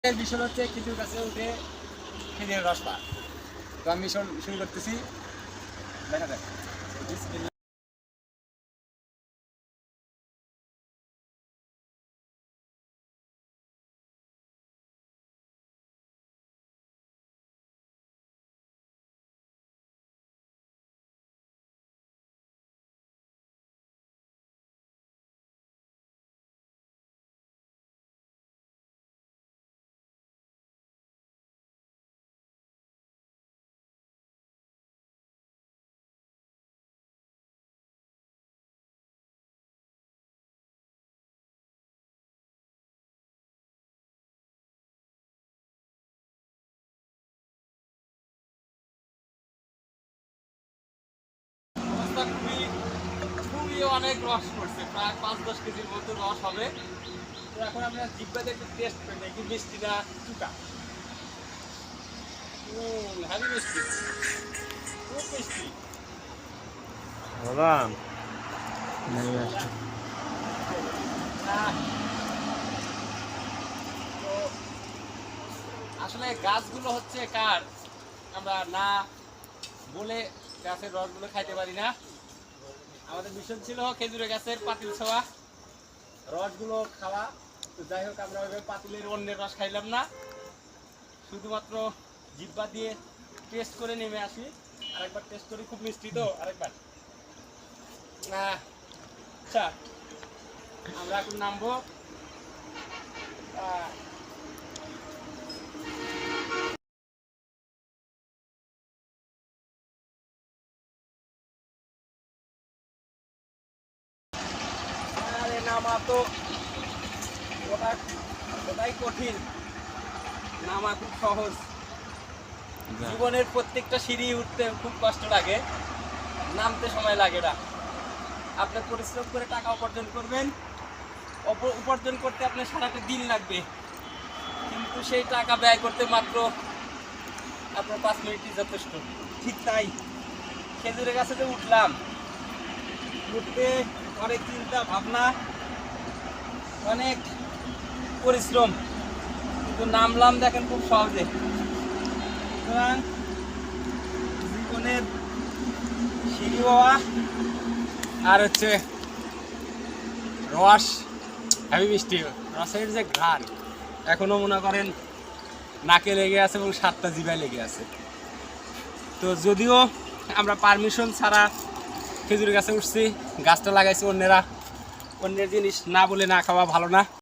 Mission হচ্ছে খেজুর গাছে উঠে খেজুরের রস পাওয়া। তো আমি মিশন শুরু করতেছি, দেখা যাক। খুবই অনেক রস পড়ছে, প্রায় ৫-১০ কেজির মতো রস হবে। তো এখন আমরা জিব্বাতে একটু টেস্ট করে দেখি মিষ্টি না চুকা। হ্যাভি মিষ্টি, খুব মিষ্টি। তো আসলে গাছগুলো হচ্ছে কার, আমরা না বলে গাছের রসগুলো খাইতে পারি না। আমাদের মিশন ছিল খেজুরের গাছের পাতিল ছোঁয়া রসগুলো খাওয়া। তো যাই হোক, আমরা ওইভাবে পাতিলের অন্যের রস খাইলাম না, শুধুমাত্র জিব্বা দিয়ে টেস্ট করে নেমে আসি। আরেকবার টেস্ট করি, খুব মিষ্টি তো। আরেকবার আচ্ছা, আমরা এখন নামবো। আরে নামা তো ওটাই কঠিন, নামা খুব সহজ। জীবনের প্রত্যেকটা সিঁড়ি উঠতে খুব কষ্ট লাগে, নামতে সময় লাগে না। আপনি পরিশ্রম করে টাকা উপার্জন করবেন, উপার্জন করতে আপনার সারাটা দিন লাগবে, কিন্তু সেই টাকা ব্যয় করতে মাত্র আপনার 5 মিনিটই যথেষ্ট। ঠিক তাই, খেজুরের গাছে যে উঠলাম, উঠতে অনেক চিন্তা ভাবনা, অনেক পরিশ্রম, কিন্তু নামলাম দেখেন খুব সহজে। সুতরাং জীবনের সিঁড়ি বাবা আর হচ্ছে রস, হেভি মিষ্টি রসের যে ঘ্রাণ এখনো মনে করেন নাকে লেগে আছে এবং 7টা জিভায় লেগে আছে। তো যদিও আমরা পারমিশন ছাড়া খেজুর গাছে উঠছি, গাছটা লাগাইছি অন্যেরা, অন্যের জিনিস না বলে না খাওয়া ভালো না।